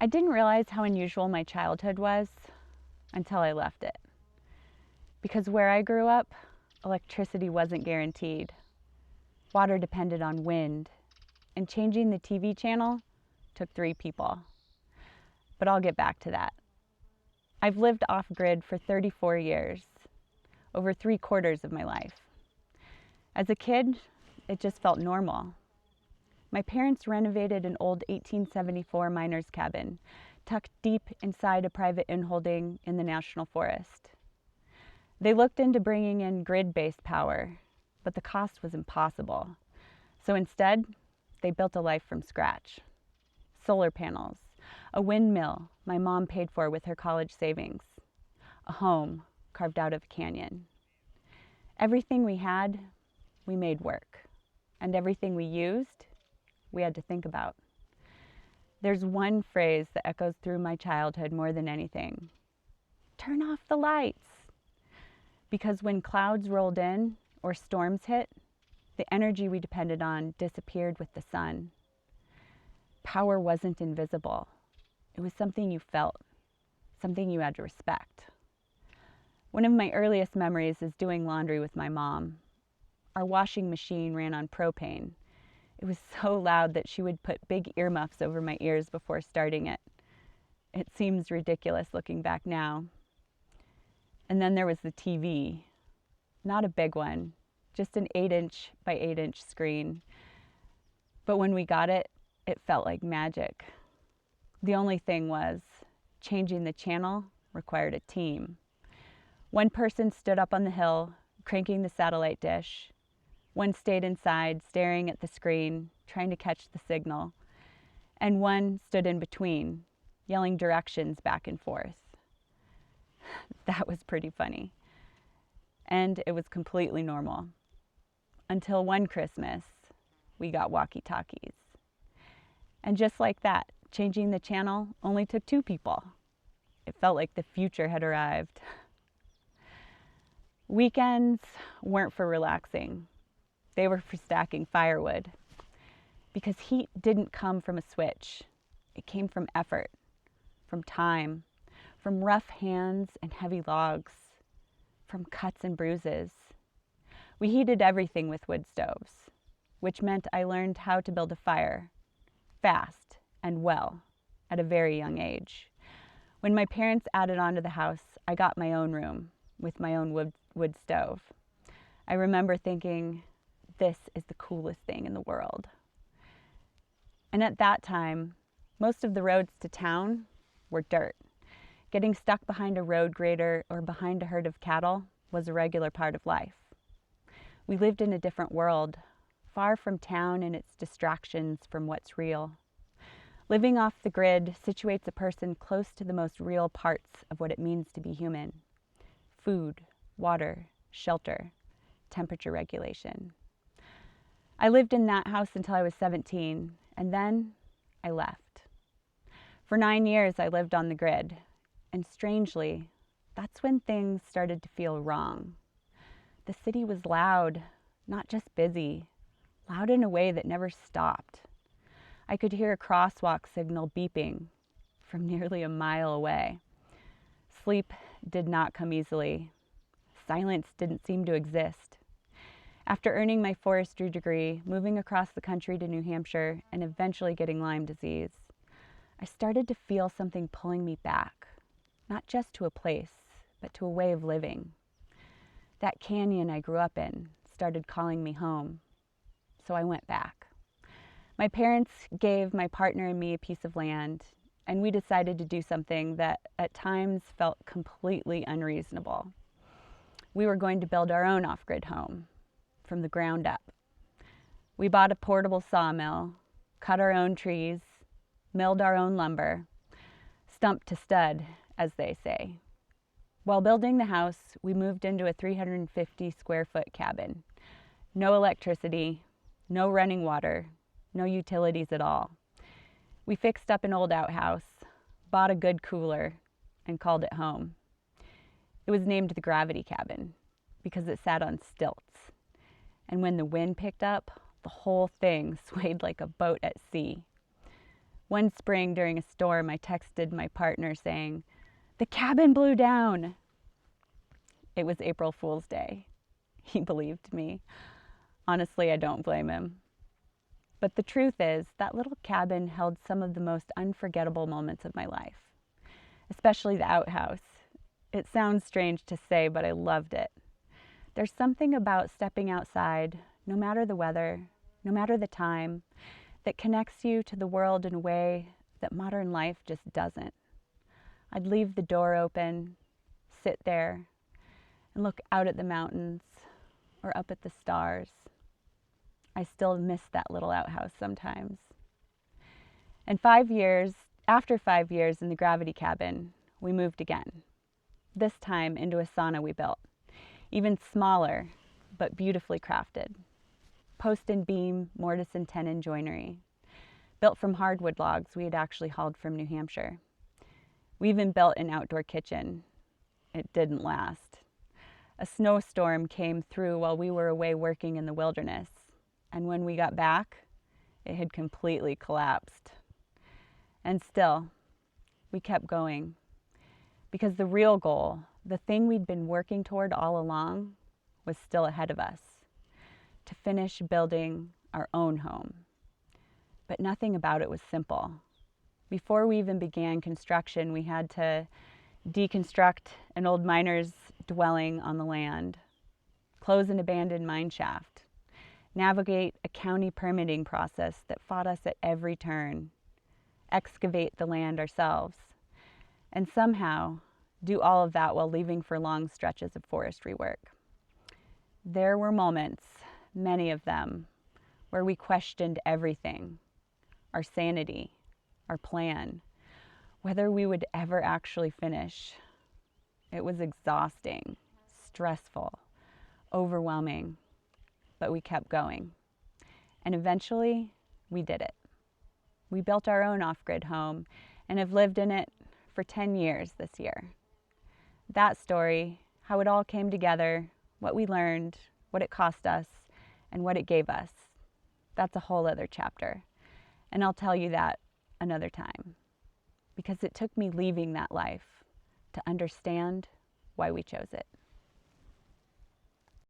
I didn't realize how unusual my childhood was until I left it. Because where I grew up, electricity wasn't guaranteed. Water depended on wind, and changing the TV channel took 3 people. But I'll get back to that. I've lived off-grid for 34 years, over 3/4 of my life. As a kid, it just felt normal. My parents renovated an old 1874 miner's cabin, tucked deep inside a private inholding in the National Forest. They looked into bringing in grid-based power, but the cost was impossible. So instead, they built a life from scratch. Solar panels, a windmill my mom paid for with her college savings, a home carved out of a canyon. Everything we had, we made work, and everything we used, we had to think about. There's one phrase that echoes through my childhood more than anything. Turn off the lights. Because when clouds rolled in or storms hit, the energy we depended on disappeared with the sun. Power wasn't invisible. It was something you felt, something you had to respect. One of my earliest memories is doing laundry with my mom. Our washing machine ran on propane. It was so loud that she would put big earmuffs over my ears before starting it. It seems ridiculous looking back now. And then there was the TV. Not a big one, just an 8-inch by 8-inch screen. But when we got it, it felt like magic. The only thing was, changing the channel required a team. One person stood up on the hill, cranking the satellite dish. One stayed inside, staring at the screen, trying to catch the signal. And one stood in between, yelling directions back and forth. That was pretty funny. And it was completely normal. Until one Christmas, we got walkie-talkies. And just like that, changing the channel only took 2 people. It felt like the future had arrived. Weekends weren't for relaxing. They were for stacking firewood. Because heat didn't come from a switch. It came from effort, from time, from rough hands and heavy logs, from cuts and bruises. We heated everything with wood stoves, which meant I learned how to build a fire, fast and well, at a very young age. When my parents added on to the house, I got my own room with my own wood stove. I remember thinking, this is the coolest thing in the world. And at that time, most of the roads to town were dirt. Getting stuck behind a road grader or behind a herd of cattle was a regular part of life. We lived in a different world, far from town and its distractions from what's real. Living off the grid situates a person close to the most real parts of what it means to be human. Food, water, shelter, temperature regulation. I lived in that house until I was 17, and then I left. For 9 years, I lived on the grid. And strangely, that's when things started to feel wrong. The city was loud, not just busy, loud in a way that never stopped. I could hear a crosswalk signal beeping from nearly a mile away. Sleep did not come easily. Silence didn't seem to exist. After earning my forestry degree, moving across the country to New Hampshire, and eventually getting Lyme disease, I started to feel something pulling me back. Not just to a place, but to a way of living. That canyon I grew up in started calling me home, so I went back. My parents gave my partner and me a piece of land, and we decided to do something that at times felt completely unreasonable. We were going to build our own off-grid home, from the ground up. We bought a portable sawmill, cut our own trees, milled our own lumber, stump to stud, as they say. While building the house, we moved into a 350 square foot cabin. No electricity, no running water, no utilities at all. We fixed up an old outhouse, bought a good cooler, and called it home. It was named the Gravity Cabin because it sat on stilts. And when the wind picked up, the whole thing swayed like a boat at sea. One spring during a storm, I texted my partner saying, "The cabin blew down." It was April Fool's Day. He believed me. Honestly, I don't blame him. But the truth is, that little cabin held some of the most unforgettable moments of my life, especially the outhouse. It sounds strange to say, but I loved it. There's something about stepping outside, no matter the weather, no matter the time, that connects you to the world in a way that modern life just doesn't. I'd leave the door open, sit there, and look out at the mountains or up at the stars. I still miss that little outhouse sometimes. And after 5 years in the gravity cabin, we moved again. This time into a sauna we built, even smaller, but beautifully crafted. Post and beam, mortise and tenon joinery, built from hardwood logs we had actually hauled from New Hampshire. We even built an outdoor kitchen. It didn't last. A snowstorm came through while we were away working in the wilderness, and when we got back, it had completely collapsed. And still, we kept going, because the real goal, the thing we'd been working toward all along, was still ahead of us: to finish building our own home. But nothing about it was simple. Before we even began construction, we had to deconstruct an old miner's dwelling on the land, close an abandoned mine shaft, navigate a county permitting process that fought us at every turn, excavate the land ourselves, and somehow do all of that while leaving for long stretches of forestry work. There were moments, many of them, where we questioned everything: our sanity, our plan, whether we would ever actually finish. It was exhausting, stressful, overwhelming, but we kept going. And eventually, we did it. We built our own off-grid home and have lived in it for 10 years this year. That story, how it all came together, what we learned, what it cost us, and what it gave us, that's a whole other chapter. And I'll tell you that another time, because it took me leaving that life to understand why we chose it.